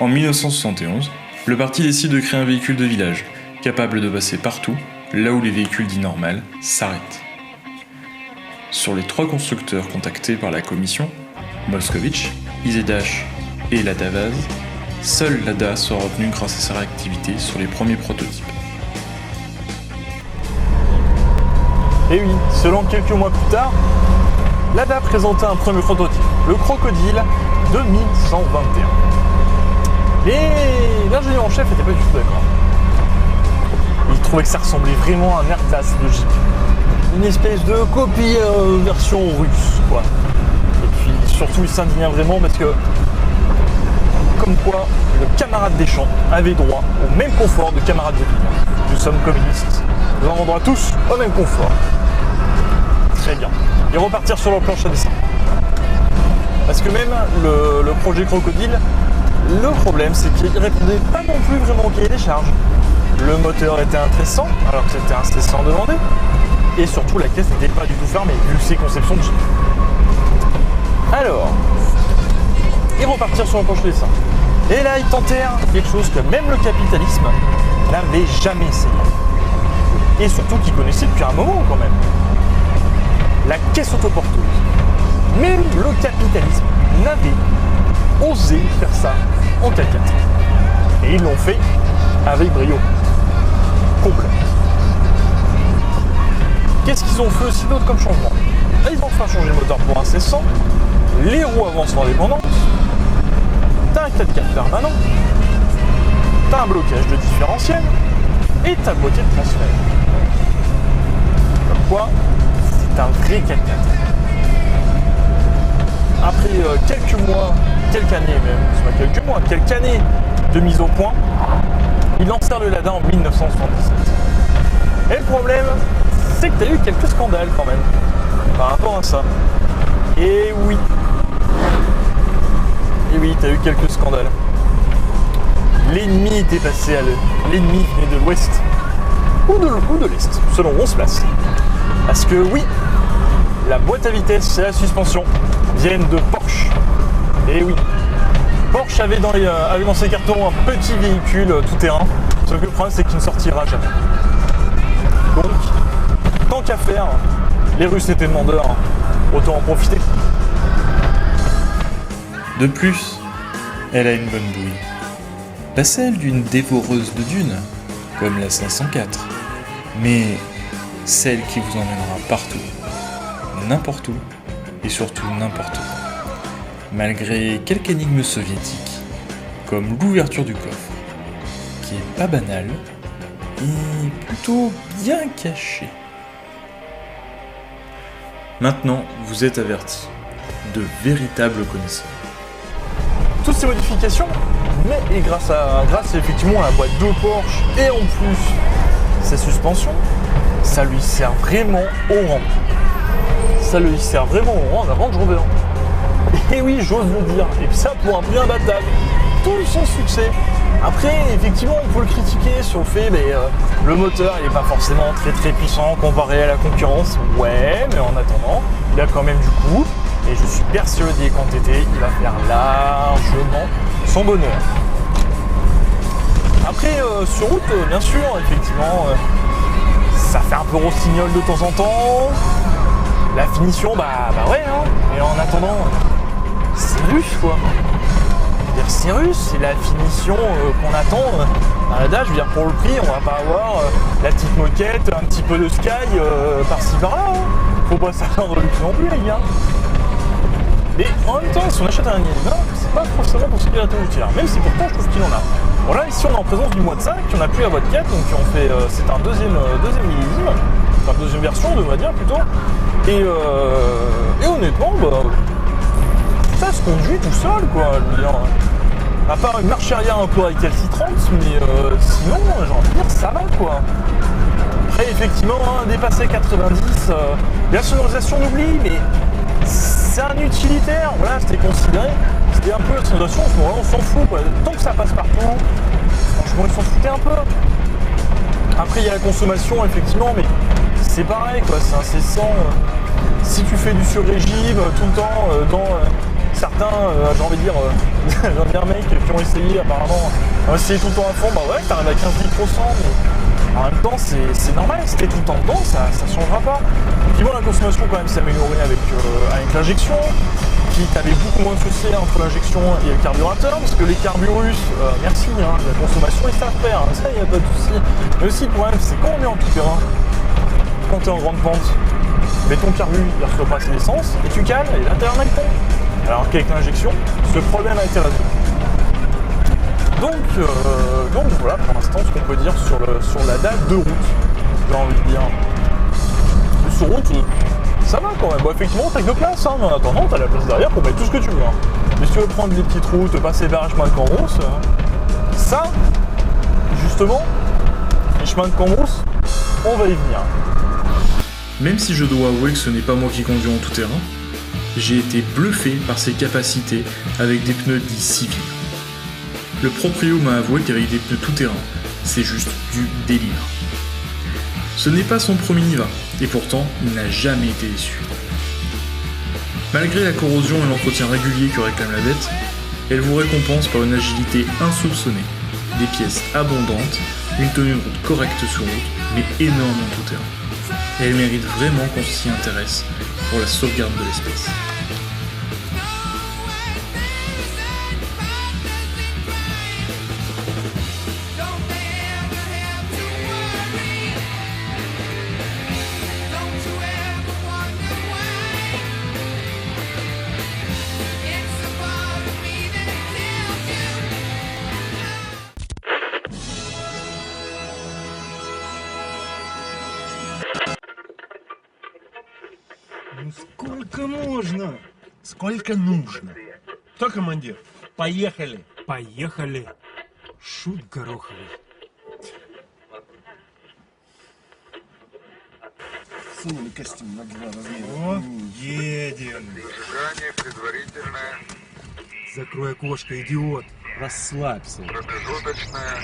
En 1971, le parti décide de créer un véhicule de village, capable de passer partout, là où les véhicules dits normaux s'arrêtent. Sur les 3 constructeurs contactés par la commission, Moscovitch, Isédash et Lada Vaz, seule Lada sera retenue grâce à sa réactivité sur les premiers prototypes. Et oui, selon quelques mois plus tard, Lada présentait un premier prototype, le Crocodile 2121. Et l'ingénieur en chef n'était pas du tout d'accord. Il trouvait que ça ressemblait vraiment à un Airclass de Jeep. Une espèce de copie version russe, quoi. Et puis surtout, il s'indignait vraiment parce que, comme quoi, le camarade Deschamps avait droit au même confort de camarade de village. Nous sommes communistes, nous avons droit tous au même confort. Très bien. Et repartir sur leur planche à dessin. Parce que même le projet Crocodile, le problème c'est qu'il répondait pas non plus vraiment au cahier des charges. Le moteur était intéressant, alors que c'était incessant de demander. Et surtout, la caisse n'était pas du tout fermée, vu ses conceptions de Jeep. Alors, ils repartirent sur le planche de dessin. Et là, ils tentèrent quelque chose que même le capitalisme n'avait jamais essayé. Et surtout qu'ils connaissaient depuis un moment quand même. La caisse autoporteuse. Même le capitalisme n'avait osé faire ça en 4x4. Et ils l'ont fait avec brio. Complet. Qu'est-ce qu'ils ont fait aussi d'autre comme changement? Ils ont fait changer le moteur pour un C100, les roues avant sont indépendantes, t'as un 4x4 permanent, t'as un blocage de différentiel et t'as le boîtier de transfert. Comme quoi, c'est un vrai 4x4. Après quelques mois, quelques années même, c'est pas quelques mois, quelques années de mise au point, ils lancèrent le Lada en 1977. Et le problème, c'est que tu as eu quelques scandales quand même par rapport à ça. Et oui, tu as eu quelques scandales. L'ennemi était passé à l'ennemi venait de l'ouest ou de l'est, selon où on se place. Parce que oui, la boîte à vitesse et la suspension viennent de Porsche. Et oui, Porsche avait dans ses cartons un petit véhicule tout-terrain, sauf que le problème c'est qu'il ne sortira jamais. Donc, tant qu'à faire, les Russes étaient demandeurs, autant en profiter. De plus, elle a une bonne bouille. Pas celle d'une dévoreuse de dunes, comme la 504, mais celle qui vous emmènera partout, n'importe où, et surtout n'importe où. Malgré quelques énigmes soviétiques, comme l'ouverture du coffre, qui est pas banale, et plutôt bien cachée. Maintenant, vous êtes avertis, de véritables connaisseurs. Toutes ces modifications, mais grâce effectivement à la boîte de Porsche et en plus sa suspension, ça lui sert vraiment au rang. Ça lui sert vraiment au rang d'un Range Rover. Et oui, j'ose le dire. Et puis ça pour un prix imbattable. Tout son succès. Après, effectivement, on peut le critiquer sur le fait, mais le moteur, il n'est pas forcément très très puissant comparé à la concurrence. Ouais, mais en attendant, il a quand même du coup. Et je suis persuadé qu'en TT, il va faire largement son bonheur. Après, sur route, bien sûr, effectivement, ça fait un peu rossignol de temps en temps. La finition, bah ouais, hein. Et en attendant, c'est russe, quoi. C'est russe, c'est la finition qu'on attend. À la date, je veux dire, pour le prix, on va pas avoir la petite moquette, un petit peu de sky par-ci par-là. Hein. Faut pas s'attendre le plus non plus, les gars. Mais en même temps, si on achète un Yelena, c'est pas forcément pour ce qu'il a été utile. Même si pourtant je trouve qu'il en a. Bon là, ici on est en présence du mois de 5, on a plus la boîte 4, donc on fait, c'est un deuxième millésime, enfin deuxième version, on devrait dire plutôt. Et honnêtement, bah, ça se conduit tout seul, quoi. Je veux dire, à part une marche arrière un peu récalcitrante, mais sinon, j'ai envie de dire, ça va, quoi. Après, effectivement, hein, dépasser 90, la sonorisation on oublie, mais c'est un utilitaire, voilà, c'était considéré. C'était un peu la sonorisation, à ce moment-là, on s'en fout, quoi. Tant que ça passe partout, franchement, ils s'en foutaient un peu. Après, il y a la consommation, effectivement, mais c'est pareil, quoi, c'est incessant. Si tu fais du sur-régime tout le temps, certains, j'ai envie de dire, j'ai envie de dire mecs qui ont essayé apparemment, essayer tout le temps à fond, bah ouais, t'arrives à 15 litres au 100, mais en même temps c'est normal, si t'es tout le temps dedans, ça changera pas. Puis bon, la consommation quand même s'est améliorée avec l'injection, puis t'avais beaucoup moins de soucis entre l'injection et le carburateur, parce que les carburus, merci, hein, la consommation ils savent faire, hein, ça y a pas de souci. Mais aussi le problème c'est quand on est en tout terrain, quand t'es en grande pente, mais ton carbu il reçoit pas assez d'essence et tu cales et là t'es un pont. Alors qu'avec l'injection, ce problème a été résolu. Donc voilà pour l'instant ce qu'on peut dire sur la date de route, j'ai envie de dire. Et sur route, ça va quand même. Bon, effectivement t'as que de place, hein, mais en attendant t'as la place derrière pour mettre tout ce que tu veux. Hein. Mais si tu veux prendre des petites routes, passer vers les chemins de Cambrousse, ça, justement, les chemins de Cambrousse, on va y venir. Même si je dois avouer que ce n'est pas moi qui conduis en tout terrain, j'ai été bluffé par ses capacités avec des pneus dits civils. Le proprio m'a avoué qu'avec des pneus tout terrain, c'est juste du délire. Ce n'est pas son premier Niva, et pourtant il n'a jamais été déçu. Malgré la corrosion et l'entretien régulier que réclame la bête, elle vous récompense par une agilité insoupçonnée, des pièces abondantes, une tenue de route correcte sur route, mais énorme en tout terrain. Et elle mérite vraiment qu'on s'y intéresse pour la sauvegarde de l'espèce. Ну сколько можно? Сколько нужно? Кто командир? Поехали. Поехали. Шут гороховый. Сунули костюм на 2 размера. О, едем. Содержание предварительное, Закрой окошко, идиот. Расслабься. промежуточное.